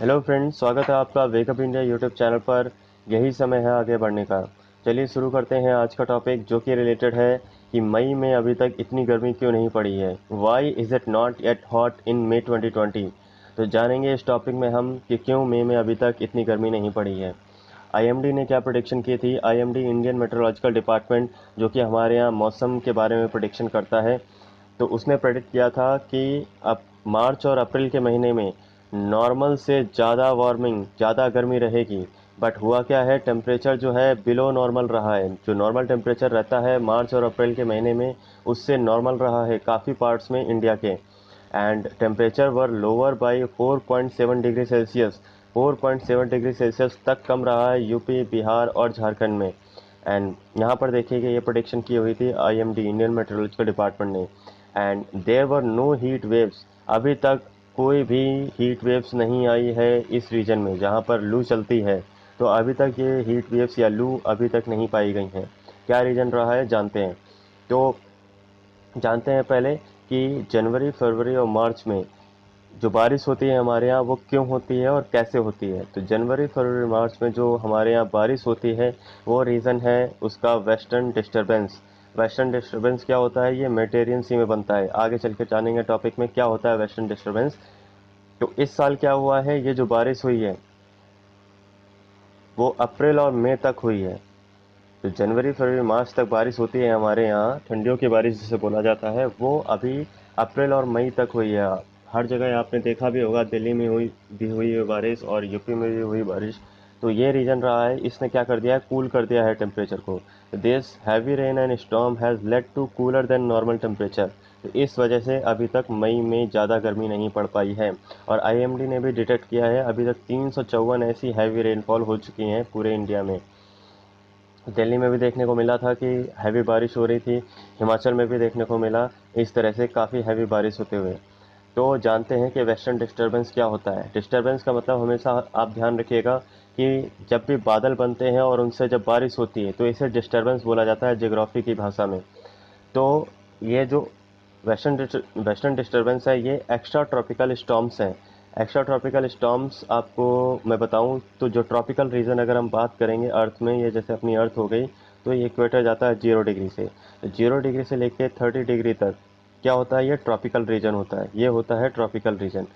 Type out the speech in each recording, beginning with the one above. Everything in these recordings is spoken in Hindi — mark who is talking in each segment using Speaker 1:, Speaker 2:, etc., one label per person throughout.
Speaker 1: हेलो फ्रेंड्स, स्वागत है आपका वेकअप इंडिया यूट्यूब चैनल पर। यही समय है आगे बढ़ने का। चलिए शुरू करते हैं आज का टॉपिक, जो कि रिलेटेड है कि मई में अभी तक इतनी गर्मी क्यों नहीं पड़ी है। Why is it not yet hot in May 2020। तो जानेंगे इस टॉपिक में हम कि क्यों मई में अभी तक इतनी गर्मी नहीं पड़ी है। आईएमडी ने क्या प्रेडिक्शन की थी। आईएमडी इंडियन मेट्रोलॉजिकल डिपार्टमेंट, जो कि हमारे यहाँ मौसम के बारे में प्रेडिक्शन करता है, तो उसने प्रेडिक्ट किया था कि अब मार्च और अप्रैल के महीने में नॉर्मल से ज़्यादा वार्मिंग, ज़्यादा गर्मी रहेगी। बट हुआ क्या है, टेम्परेचर जो है बिलो नॉर्मल रहा है। जो नॉर्मल टेम्परेचर रहता है मार्च और अप्रैल के महीने में, उससे नॉर्मल रहा है काफ़ी पार्ट्स में इंडिया के। And temperature were lower by 4.7 degree Celsius. 4.7 degree Celsius तक कम रहा है यूपी, बिहार और झारखंड में। एंड यहाँ पर देखिए ये प्रोडिक्शन की हुई थी आईएमडी, इंडियन मेट्रोलॉजिकल डिपार्टमेंट ने। And there were no heat waves. अभी तक कोई भी हीट वेव्स नहीं आई है इस रीजन में जहाँ पर लू चलती है। तो अभी तक ये हीट वेव्स या लू अभी तक नहीं पाई गई हैं। क्या रीज़न रहा है जानते हैं। तो जानते हैं पहले कि जनवरी, फरवरी और मार्च में जो बारिश होती है हमारे यहाँ, वो क्यों होती है और कैसे होती है। तो जनवरी, फरवरी, मार्च में जो हमारे यहाँ बारिश होती है, वो रीज़न है उसका वेस्टर्न डिस्टरबेंस। वेस्टर्न डिस्टरबेंस क्या होता है, ये मेडिटेरियन सी में बनता है। आगे चल के जानेंगे टॉपिक में क्या होता है वेस्टर्न डिस्टरबेंस। तो इस साल क्या हुआ है, ये जो बारिश हुई है वो अप्रैल और मई तक हुई है। तो जनवरी, फरवरी, मार्च तक बारिश होती है हमारे यहाँ, ठंडियों की बारिश जिसे बोला जाता है, वो अभी अप्रैल और मई तक हुई है। हर जगह आपने देखा भी होगा, दिल्ली में हुई है बारिश और यूपी में भी हुई बारिश। तो ये रीजन रहा है, इसने क्या कर दिया है, कूल कर दिया है टेम्परेचर को। This heavy rain and storm has led to cooler than normal temperature. तो इस वजह से अभी तक मई में ज़्यादा गर्मी नहीं पड़ पाई है। और आईएमडी ने भी डिटेक्ट किया है, अभी तक 354 ऐसी हैवी रेनफॉल हो चुकी हैं पूरे इंडिया में। दिल्ली में भी देखने को मिला था कि हैवी बारिश हो रही थी, हिमाचल में भी देखने को मिला। इस तरह से काफ़ी हैवी बारिश होते हुए। तो जानते हैं कि वेस्टर्न डिस्टरबेंस क्या होता है। डिस्टरबेंस का मतलब हमेशा आप ध्यान रखिएगा कि जब भी बादल बनते हैं और उनसे जब बारिश होती है तो इसे डिस्टरबेंस बोला जाता है ज्योग्राफी की भाषा में। तो ये जो वेस्टर्न डिस्टरबेंस है, ये एक्स्ट्रा ट्रॉपिकल स्टॉर्म्स हैं। एक्स्ट्रा ट्रॉपिकल स्टॉर्म्स आपको मैं बताऊं तो, जो ट्रॉपिकल रीजन अगर हम बात करेंगे अर्थ में, ये जैसे अपनी अर्थ हो गई, तो ये इक्वेटर जाता है 0 डिग्री से। तो 0 डिग्री से लेके 30 डिग्री तक क्या होता है, ये ट्रॉपिकल रीजन होता है। ये होता है ट्रॉपिकल रीजन।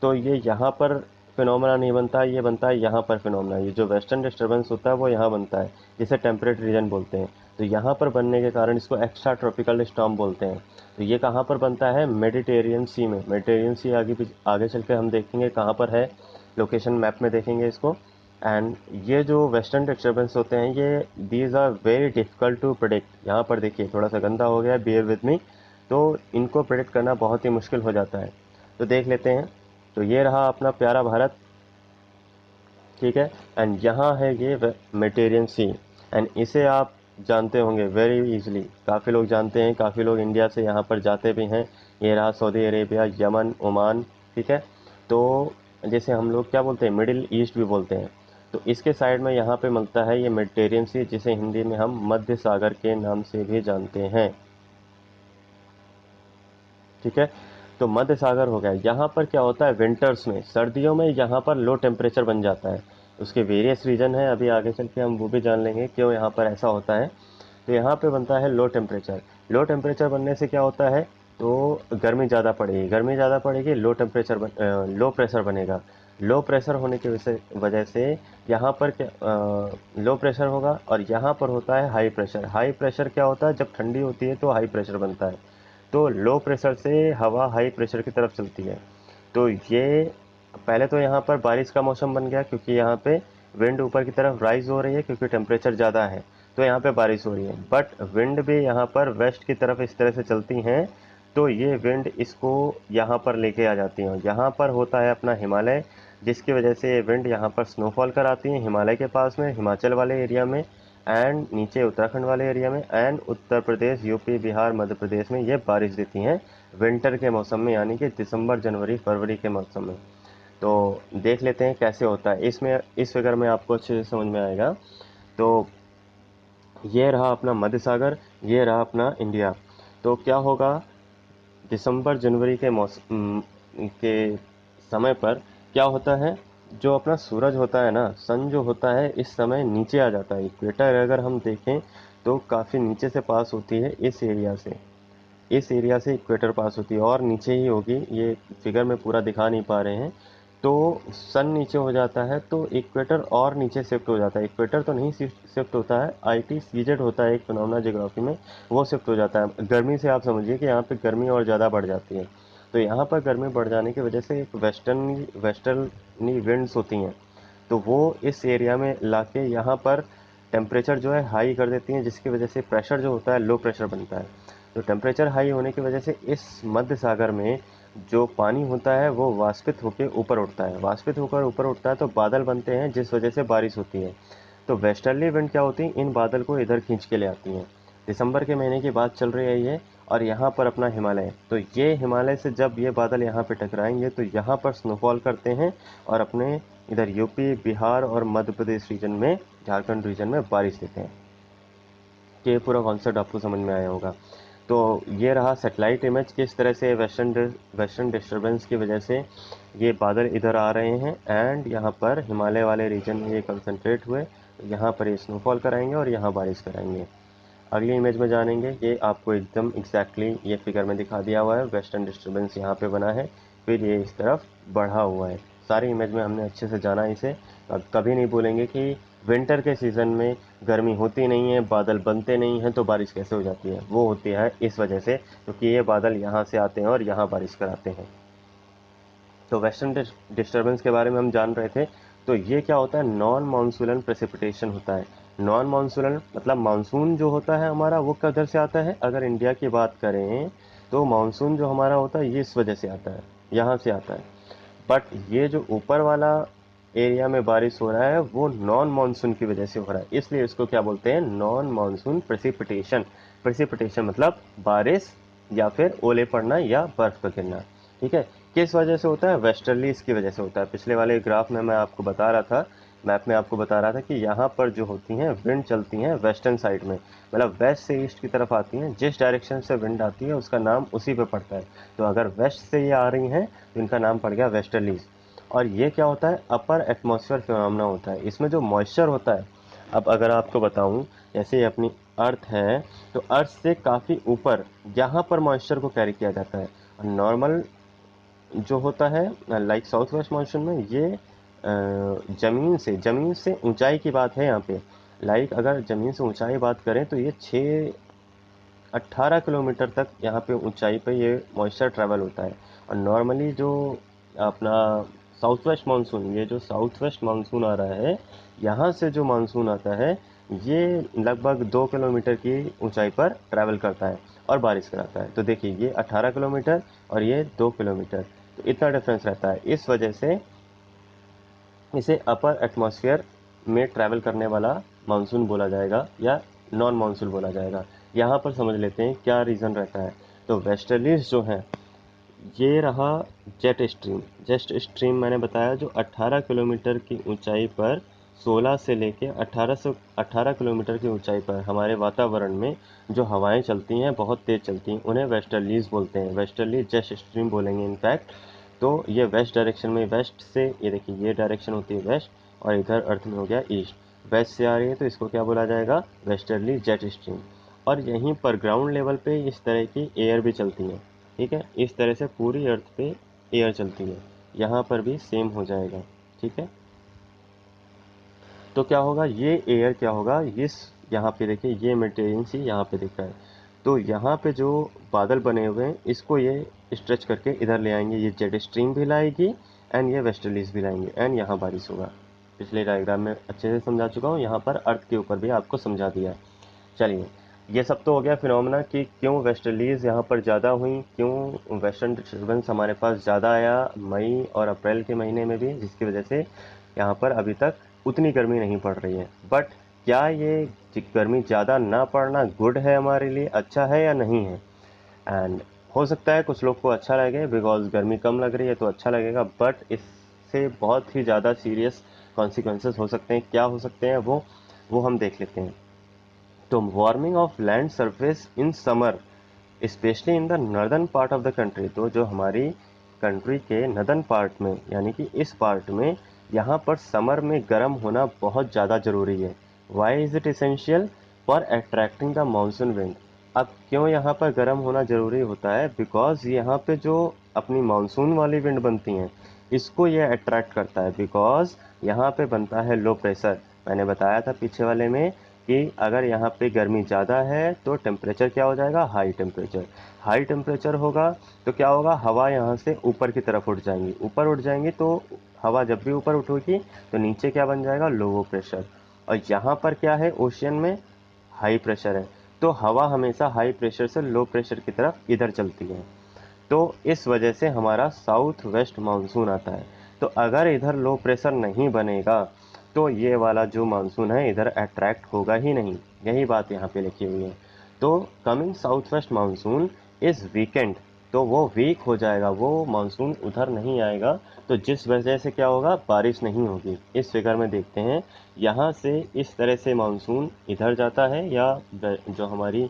Speaker 1: तो ये यहाँ पर फिनोमेना नहीं बनता है, ये बनता है यहाँ पर फिनोमेना। ये जो वेस्टर्न डिस्टर्बेंस होता है वो यहाँ बनता है, जिसे टेम्परेट रीजन बोलते हैं। तो यहाँ पर बनने के कारण इसको एक्स्ट्रा ट्रॉपिकल स्टॉर्म बोलते हैं। तो ये कहाँ पर बनता है, मेडिटेरियन सी में। मेडिटेरियन सी आगे चल के हम देखेंगे कहाँ पर है, लोकेशन मैप में देखेंगे इसको। एंड ये जो वेस्टर्न डिस्टर्बेंस होते हैं, ये these are very difficult to predict. यहाँ पर देखिए थोड़ा सा गंदा हो गया, बियर विद मी। तो इनको प्रिडिक्ट करना बहुत ही मुश्किल हो जाता है। तो देख लेते हैं। तो ये रहा अपना प्यारा भारत, ठीक है। एंड यहाँ है ये मेडिटेरियन सी। एंड इसे आप जानते होंगे वेरी इजीली, काफ़ी लोग जानते हैं, काफ़ी लोग इंडिया से यहाँ पर जाते भी हैं। ये रहा सऊदी अरेबिया, यमन, ओमान, ठीक है। तो जैसे हम लोग क्या बोलते हैं, मिडिल ईस्ट भी बोलते हैं। तो इसके साइड में यहाँ पे मिलता है ये मेडिटेरियन सी, जिसे हिंदी में हम मध्य सागर के नाम से भी जानते हैं, ठीक है। तो मध्य सागर हो गया। यहाँ पर क्या होता है, विंटर्स में, सर्दियों में यहाँ पर लो टेम्परेचर बन जाता है। उसके वेरियस रीज़न है, अभी आगे चल के हम वो भी जान लेंगे क्यों यहाँ पर ऐसा होता है। तो यहाँ पे बनता है लो टेम्परेचर। लो टेम्परेचर बनने से क्या होता है, तो गर्मी ज़्यादा पड़ेगी, गर्मी ज़्यादा पड़ेगी, लो प्रेशर बनेगा। लो प्रेशर होने की वजह से यहाँ पर क्या, लो प्रेशर होगा और यहाँ पर होता है हाई प्रेशर। हाई प्रेशर क्या होता है, जब ठंडी होती है तो हाई प्रेशर बनता है। तो लो प्रेशर से हवा हाई प्रेशर की तरफ चलती है। तो ये पहले तो यहाँ पर बारिश का मौसम बन गया, क्योंकि यहाँ पे विंड ऊपर की तरफ राइज हो रही है, क्योंकि टेम्परेचर ज़्यादा है। तो यहाँ पे बारिश हो रही है, बट विंड भी यहाँ पर वेस्ट की तरफ इस तरह से चलती हैं। तो ये विंड इसको यहाँ पर लेके आ जाती हैं। यहाँ पर होता है अपना हिमालय, जिसकी वजह से ये विंड यहाँ पर स्नोफॉल कराती हैं हिमालय के पास में, हिमाचल वाले एरिया में। एंड नीचे उत्तराखंड वाले एरिया में, एंड उत्तर प्रदेश, यूपी, बिहार, मध्य प्रदेश में ये बारिश देती हैं विंटर के मौसम में, यानी कि दिसंबर, जनवरी, फरवरी के मौसम में। तो देख लेते हैं कैसे होता है। इसमें इस फिगर में आपको अच्छे से समझ में आएगा। तो ये रहा अपना मध्य सागर, ये रहा अपना इंडिया। तो क्या होगा, दिसंबर जनवरी के मौसम के समय पर क्या होता है, जो अपना सूरज होता है ना, सन जो होता है इस समय नीचे आ जाता है। इक्वेटर अगर हम देखें तो काफ़ी नीचे से पास होती है, इस एरिया से इक्वेटर पास होती है और नीचे ही होगी, ये फिगर में पूरा दिखा नहीं पा रहे हैं। तो सन नीचे हो जाता है तो इक्वेटर और नीचे शिफ्ट हो जाता है। इक्वेटर तो नहीं शिफ्ट होता है, आईटी सीजेड होता है एक फिनोमेना ज्योग्राफी में, वो शिफ्ट हो जाता है। गर्मी से आप समझिए कि यहाँ पे गर्मी और ज़्यादा बढ़ जाती है। तो यहाँ पर गर्मी बढ़ जाने की वजह से एक वेस्टर्नी विंड्स होती हैं, तो वो इस एरिया में लाके यहाँ पर टेम्परेचर जो है हाई कर देती हैं, जिसकी वजह से प्रेशर जो होता है लो प्रेशर बनता है। तो टेम्परेचर हाई होने की वजह से इस मध्य सागर में जो पानी होता है वो वाष्पित होकर ऊपर उठता है, वाष्पित होकर ऊपर उठता है तो बादल बनते हैं, जिस वजह से बारिश होती है। तो वेस्टर्ली विंड क्या होती है, इन बादल को इधर खींच के ले आती हैं। दिसंबर के महीने की बात चल रही है ये, और यहाँ पर अपना हिमालय, तो ये हिमालय से जब ये बादल यहाँ पे टकराएंगे तो यहाँ पर स्नोफॉल करते हैं और अपने इधर यूपी, बिहार और मध्य प्रदेश रीजन में, झारखंड रीजन में बारिश देते हैं। ये पूरा कॉन्सेप्ट आपको समझ में आया होगा। तो ये रहा सैटेलाइट इमेज, किस तरह से वेस्टर्न डिस्टर्बेंस की वजह से ये बादल इधर आ रहे हैं एंड यहाँ पर हिमालय वाले रीजन में ये कंसंट्रेट हुए, यहाँ पर ये स्नोफॉल कराएंगे और यहाँ बारिश कराएंगे। अगली इमेज में जानेंगे, ये आपको एकदम एग्जैक्टली ये फिगर में दिखा दिया हुआ है, वेस्टर्न डिस्टर्बेंस यहाँ पे बना है, फिर ये इस तरफ बढ़ा हुआ है। सारी इमेज में हमने अच्छे से जाना इसे। अब कभी नहीं बोलेंगे कि विंटर के सीज़न में गर्मी होती नहीं है, बादल बनते नहीं हैं तो बारिश कैसे हो जाती है। वो होती है इस वजह से क्योंकि ये बादल यहाँ से आते हैं और यहाँ बारिश कराते हैं। तो वेस्टर्न डिस्टर्बेंस के बारे में हम जान रहे थे। तो ये क्या होता है, नॉन मानसूलन प्रेसिपिटेशन होता है। नॉन मानसूलन मतलब मानसून जो होता है हमारा वो किधर से आता है, अगर इंडिया की बात करें तो मानसून जो हमारा होता है ये इस वजह से आता है, यहाँ से आता है। बट ये जो ऊपर वाला एरिया में बारिश हो रहा है वो नॉन मानसून की वजह से हो रहा है, इसलिए इसको क्या बोलते हैं, नॉन मानसून प्रेसिपिटेशन। प्रेसिपिटेशन मतलब बारिश या फिर ओले पड़ना या बर्फ का गिरना। ठीक है, किस वजह से होता है, वेस्टर्लीज की वजह से होता है। पिछले वाले ग्राफ में मैं आपको बता रहा था, मैप में आपको बता रहा था कि यहाँ पर जो होती हैं विंड चलती हैं वेस्टर्न साइड में, मतलब वेस्ट से ईस्ट की तरफ आती हैं। जिस डायरेक्शन से विंड आती है उसका नाम उसी पे पड़ता है। तो अगर वेस्ट से ये आ रही हैं तो इनका नाम पड़ गया वेस्टर्लीज। और ये क्या होता है, अपर एटमॉस्फेयर फिनोमेना होता है। इसमें जो मॉइस्चर होता है, अब अगर आपको बताऊं, जैसे ये अपनी अर्थ है तो अर्थ से काफ़ी ऊपर यहाँ पर मॉइस्चर को कैरी किया जाता है। और नॉर्मल जो होता है लाइक साउथ वेस्ट मानसून में ये ज़मीन से ऊंचाई की बात है यहाँ पे। लाइक अगर ज़मीन से ऊंचाई बात करें तो ये 18 किलोमीटर तक यहाँ पे ऊंचाई पे ये मॉइस्चर ट्रैवल होता है। और नॉर्मली जो अपना साउथ वेस्ट मानसून, ये जो साउथ वेस्ट मानसून आ रहा है, यहाँ से जो मानसून आता है ये लगभग 2 किलोमीटर की ऊंचाई पर ट्रैवल करता है और बारिश कराता है। तो देखिए ये 18 किलोमीटर और ये 2 किलोमीटर, तो इतना डिफरेंस रहता है। इस वजह से इसे अपर एटमॉस्फेयर में ट्रैवल करने वाला मानसून बोला जाएगा या नॉन मानसून बोला जाएगा। यहाँ पर समझ लेते हैं क्या रीज़न रहता है। तो वेस्टर्लीज जो हैं, ये रहा जेट स्ट्रीम मैंने बताया, जो 18 किलोमीटर की ऊंचाई पर 16 से लेके 18 किलोमीटर की ऊंचाई पर हमारे वातावरण में जो हवाएं चलती हैं बहुत तेज़ चलती हैं, उन्हें वेस्टर्लीज बोलते हैं। वेस्टर्ली जेट स्ट्रीम बोलेंगे इनफैक्ट। तो ये वेस्ट डायरेक्शन में, वेस्ट से, ये देखिए ये डायरेक्शन होती है वेस्ट और इधर अर्थ में हो गया ईस्ट। वेस्ट से आ रही है तो इसको क्या बोला जाएगा, वेस्टर्ली जेट स्ट्रीम। और यहीं पर ग्राउंड लेवल पे इस तरह की एयर भी चलती है। ठीक है, इस तरह से पूरी अर्थ पे एयर चलती है, यहाँ पर भी सेम हो जाएगा। ठीक है, तो क्या होगा, ये एयर क्या होगा, इस यहाँ पे देखिए ये मेटेरियल सी यहाँ पे दिख रहा है, तो यहाँ पे जो बादल बने हुए हैं इसको ये स्ट्रेच करके इधर ले आएंगे, ये जेट स्ट्रीम भी लाएगी एंड ये वेस्टर्लीज भी लाएंगे एंड यहाँ बारिश होगा। पिछले डायग्राम में अच्छे से समझा चुका हूँ, यहाँ पर अर्थ के ऊपर भी आपको समझा दिया। चलिए, ये सब तो हो गया फिनोमेना कि क्यों वेस्टर्लीज यहाँ पर ज़्यादा हुई, क्यों वेस्टर्न डिस्टर्बेंस हमारे पास ज़्यादा आया मई और अप्रैल के महीने में भी, जिसकी वजह से यहाँ पर अभी तक उतनी गर्मी नहीं पड़ रही है। बट क्या ये गर्मी ज़्यादा ना पड़ना गुड है हमारे लिए, अच्छा है या नहीं है? एंड हो सकता है कुछ लोग को अच्छा लगे बिकॉज गर्मी कम लग रही है तो अच्छा लगेगा, बट इससे बहुत ही ज़्यादा सीरियस कॉन्सिक्वेंसेस हो सकते हैं। क्या हो सकते हैं वो हम देख लेते हैं। तो warming of land surface in summer specially in the northern part of the country, तो जो हमारी कंट्री के नदर्न पार्ट में यानी कि इस पार्ट में यहाँ पर समर में गर्म होना बहुत ज़्यादा ज़रूरी है। Why is it essential? For attracting the monsoon wind. अब क्यों यहाँ पर गर्म होना ज़रूरी होता है? बिकॉज यहाँ पे जो अपनी मानसून वाली विंड बनती हैं, इसको ये अट्रैक्ट करता है। बिकॉज यहाँ पे बनता है लो प्रेशर। मैंने बताया था पीछे वाले में कि अगर यहाँ पे गर्मी ज़्यादा है तो टेम्परेचर क्या हो जाएगा? High temperature. हाई टेम्परेचर होगा तो क्या होगा? हवा यहाँ से ऊपर की तरफ उठ जाएंगी। ऊपर उठ जाएंगी तो हवा जब भी ऊपर उठेगी तो नीचे क्या बन जाएगा? Low pressure. और यहाँ पर क्या है? ओशियन में हाई प्रेशर है। तो हवा हमेशा हाई प्रेशर से लो प्रेशर की तरफ इधर चलती है। तो इस वजह से हमारा साउथ वेस्ट मानसून आता है। तो अगर इधर लो प्रेशर नहीं बनेगा तो ये वाला जो मानसून है इधर अट्रैक्ट होगा ही नहीं। यही बात यहाँ पे लिखी हुई है। तो कमिंग साउथ वेस्ट मानसून इस वीकेंड, तो वो वीक हो जाएगा, वो मानसून उधर नहीं आएगा। तो जिस वजह से क्या होगा? बारिश नहीं होगी। इस फिगर में देखते हैं, यहाँ से इस तरह से मानसून इधर जाता है, या जो हमारी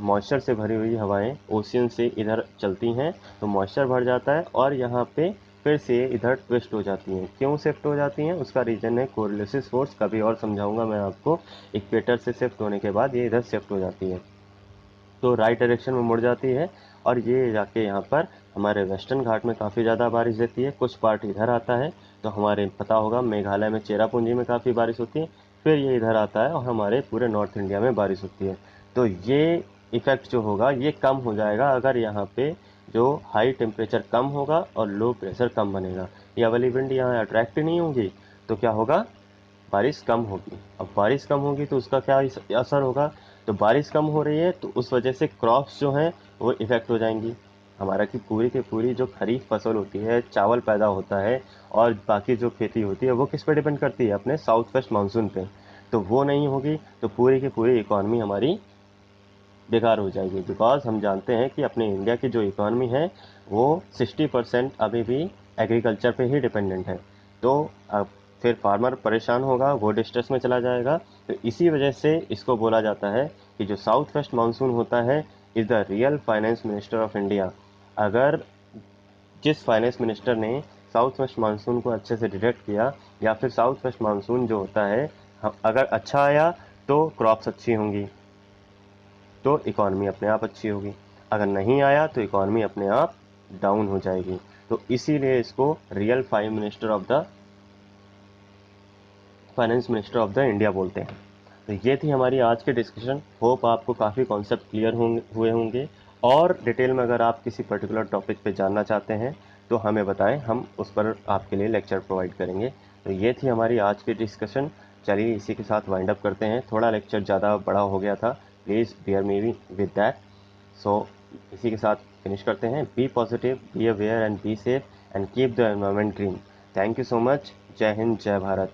Speaker 1: मॉइस्चर से भरी हुई हवाएं ओशियन से इधर चलती हैं तो मॉइस्चर भर जाता है और यहाँ पे फिर से इधर ट्विस्ट हो जाती हैं। क्यों शिफ्ट हो जाती हैं? उसका रीज़न है कोरिलेसिस फोर्स। कभी और समझाऊंगा मैं आपको। इक्वेटर से शिफ्ट होने के बाद ये इधर शिफ्ट हो जाती है, तो राइट डायरेक्शन में मुड़ जाती है और ये जाके यहाँ पर हमारे वेस्टर्न घाट में काफ़ी ज़्यादा बारिश देती है। कुछ पार्ट इधर आता है, तो हमारे पता होगा मेघालय में चेरापूंजी में काफ़ी बारिश होती है। फिर ये इधर आता है और हमारे पूरे नॉर्थ इंडिया में बारिश होती है। तो ये इफ़ेक्ट जो होगा ये कम हो जाएगा अगर यहाँ पे जो हाई टेम्परेचर कम होगा और लो प्रेशर कम बनेगा। ये वाली विंड यहाँ अट्रैक्ट नहीं होगी तो क्या होगा? बारिश कम होगी। अब बारिश कम होगी तो उसका क्या असर होगा? तो बारिश कम हो रही है तो उस वजह से क्रॉप्स जो हैं वो इफ़ेक्ट हो जाएंगी। हमारा की पूरी जो खरीफ फसल होती है, चावल पैदा होता है और बाकी जो खेती होती है वो किस पे डिपेंड करती है? अपने साउथ वेस्ट मानसून पे। तो वो नहीं होगी तो पूरी की पूरी इकॉनमी हमारी बेकार हो जाएगी। बिकॉज हम जानते हैं कि अपने इंडिया की जो इकॉनमी है वो 60% अभी भी एग्रीकल्चर पे ही डिपेंडेंट है। तो अब फिर फार्मर परेशान होगा, वो डिस्ट्रेस में चला जाएगा। तो इसी वजह से इसको बोला जाता है कि जो साउथ वेस्ट मानसून होता है is the real finance minister of India. अगर जिस फाइनेंस मिनिस्टर ने साउथ वेस्ट मानसून को अच्छे से डिटेक्ट किया, या फिर साउथ वेस्ट मानसून जो होता है अगर अच्छा आया तो क्रॉप्स अच्छी होंगी, तो इकॉनमी अपने आप अच्छी होगी। अगर नहीं आया तो इकॉनमी अपने आप डाउन हो जाएगी। तो इसीलिए इसको real finance minister of the India बोलते हैं। तो ये थी हमारी आज की डिस्कशन। होप आपको काफ़ी कॉन्सेप्ट क्लियर हुए होंगे। और डिटेल में अगर आप किसी पर्टिकुलर टॉपिक पे जानना चाहते हैं तो हमें बताएं, हम उस पर आपके लिए लेक्चर प्रोवाइड करेंगे। तो ये थी हमारी आज की डिस्कशन। चलिए इसी के साथ वाइंड अप करते हैं। थोड़ा लेक्चर ज़्यादा बड़ा हो गया था, please bear me with that. So इसी के साथ फिनिश करते हैं। Be positive, be aware and be safe and keep the environment green. Thank you so much. Jai Hind, जय भारत।